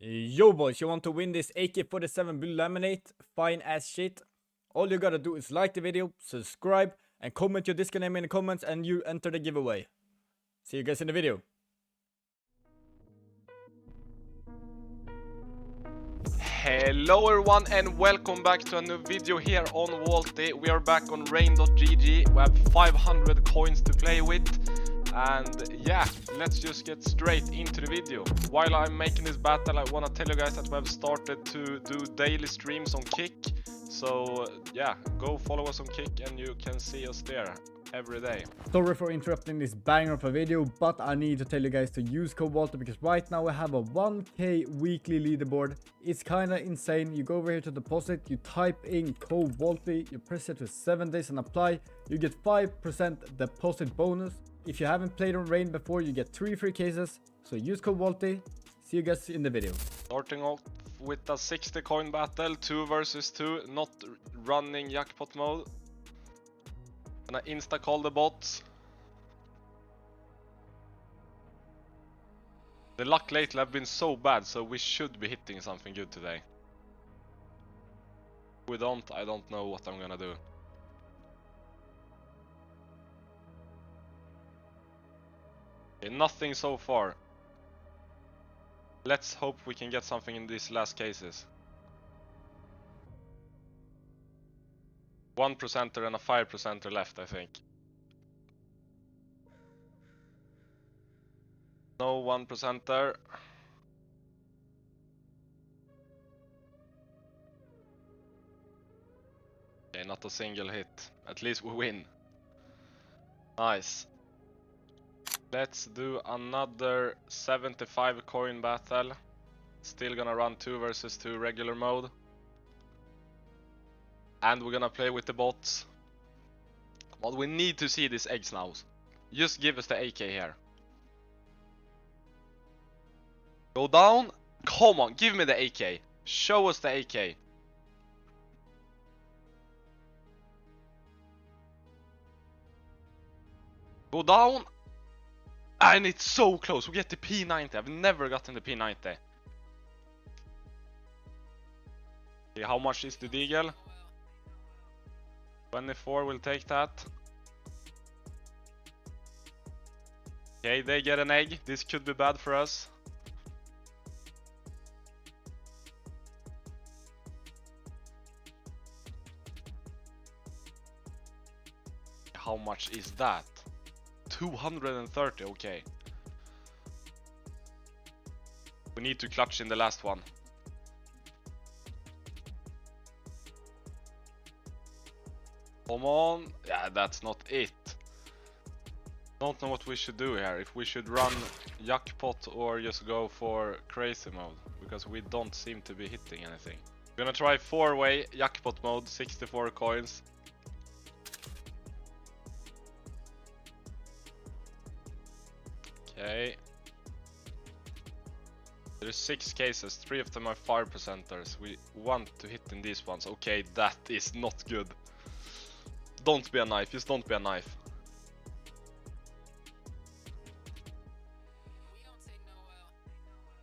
Yo boys, you want to win this AK-47 blue laminate? Fine ass shit. All you gotta do is like the video, subscribe, and comment your disco name in the comments and you enter the giveaway. See you guys in the video. Hello everyone and welcome back to a new video here on Vaulty. We are back on rain.gg. We have 500 coins to play with. And yeah, let's just get straight into the video. While I'm making this battle, I want to tell you guys that we have started to do daily streams on Kick. So yeah, go follow us on Kick and you can see us there every day. Sorry for interrupting this banger of a video, but I need to tell you guys to use code Vaulty because right now we have a 1k weekly leaderboard. It's kinda insane. You go over here to deposit, you type in code Vaulty, you press it for 7 days and apply, you get 5% deposit bonus. If you haven't played on Rain before, you get 3 free cases, so use code Vaulty. See you guys in the video. Starting off with a 60 coin battle, 2 versus 2, not running jackpot mode. Gonna insta call the bots. The luck lately have been so bad, so we should be hitting something good today. If we don't, I don't know what I'm gonna do. Okay, nothing so far. Let's hope we can get something in these last cases. 1%er and a 5%er left, I think. No 1%er. Okay, not a single hit. At least we win. Nice. Let's do another 75 coin battle. Still gonna run 2 versus 2 regular mode. And we're gonna play with the bots. Come on, we need to see these eggs now. Just give us the AK here. Go down. Come on, give me the AK. Show us the AK. Go down. And it's so close. We get the P90. I've never gotten the P90. Okay, how much is the deagle? 24 will take that. Okay, they get an egg. This could be bad for us. How much is that? 230, okay. We need to clutch in the last one. Come on. Yeah, that's not it. Don't know what we should do here. If we should run jackpot or just go for crazy mode. Because we don't seem to be hitting anything. We're gonna try 4-way jackpot mode, 64 coins. Okay. There's 6 cases, 3 of them are 5%ers. We want to hit in these ones. Okay, that is not good. Don't be a knife, just don't be a knife.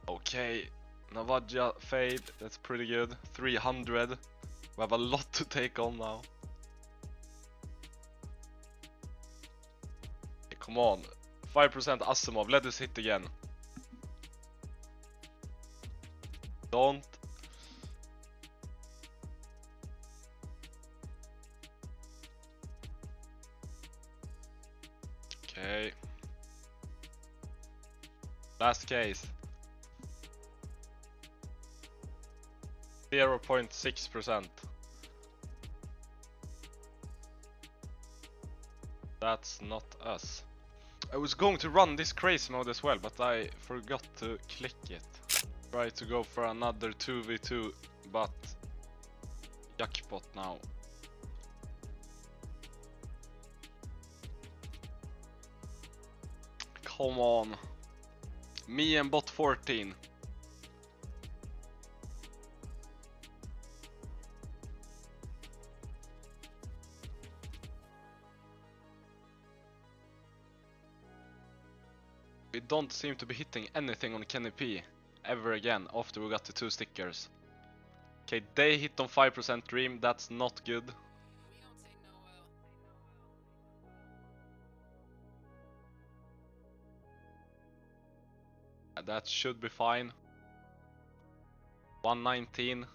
Okay, Navaja fade, that's pretty good. 300. We have a lot to take on now. Okay, come on. 5% Asimov, let us hit again. Don't. Okay. Last case. 0.6%. That's not us. I was going to run this crazy mode as well, but I forgot to click it. Try to go for another 2v2, but jackpot now. Come on. Me and bot 14. We don't seem to be hitting anything on Kenny P. ever again after we got the 2 stickers. Okay, they hit on 5% dream, that's not good. That should be fine. 119.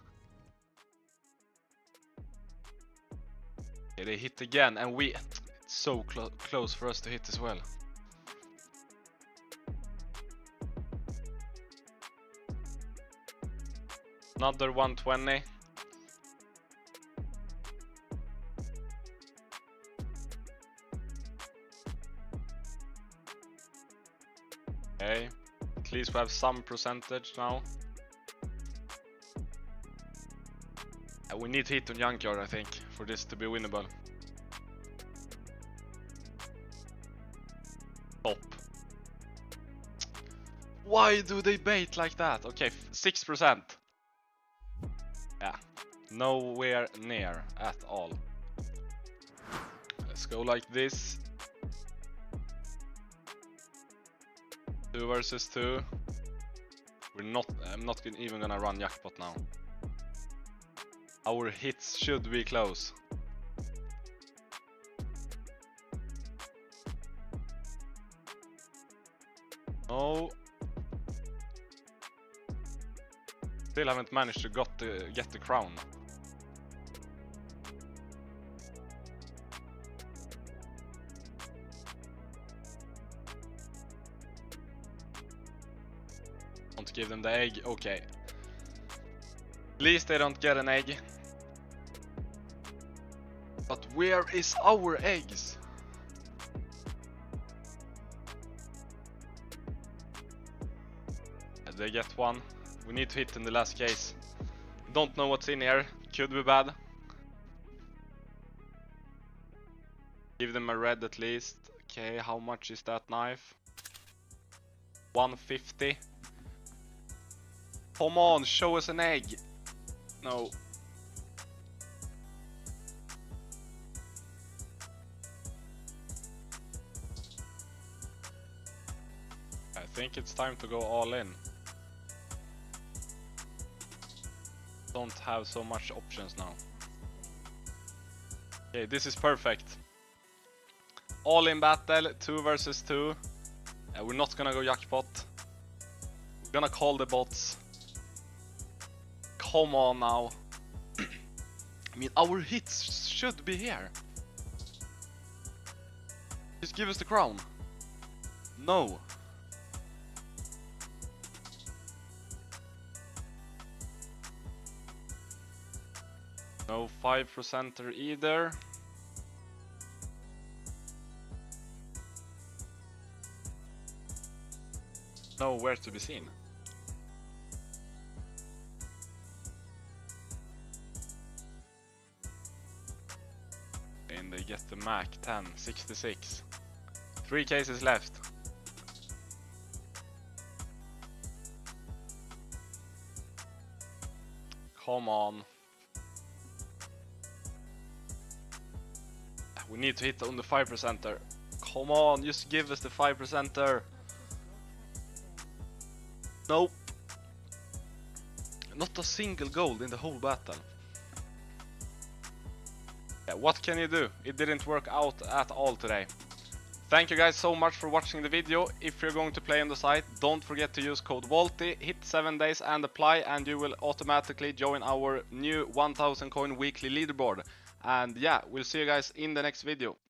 Okay, they hit again, and it's so close for us to hit as well. Another 120. Okay, at least we have some percentage now. And we need to hit on Junkyard, I think, for this to be winnable. Top. Why do they bait like that? Okay, 6%. Yeah, nowhere near at all. Let's go like this. 2 versus 2. I'm not even gonna run jackpot now. Our hits should be close. No. Still haven't managed to get the crown. Want to give them the egg? Okay. At least they don't get an egg. But where is our eggs? They get one. We need to hit in the last case. Don't know what's in here. Could be bad. Give them a red at least. Okay, how much is that knife? 150. Come on, show us an egg. No. I think it's time to go all in. Don't have so much options now. Okay, this is perfect. All in battle, 2 versus 2. We're not gonna go jackpot. We're gonna call the bots. Come on now. I mean, our hits should be here. Just give us the crown. No. No 5%er either. Nowhere to be seen. And they get the Mac 10, 66. 3 cases left. Come on. We need to hit on the 5%er. Come on, just give us the 5%er. Nope. Not a single gold in the whole battle. Yeah, what can you do? It didn't work out at all today. Thank you guys so much for watching the video. If you're going to play on the site, don't forget to use code Vaulty, hit 7 days and apply, and you will automatically join our new 1000 coin weekly leaderboard. And yeah, we'll see you guys in the next video.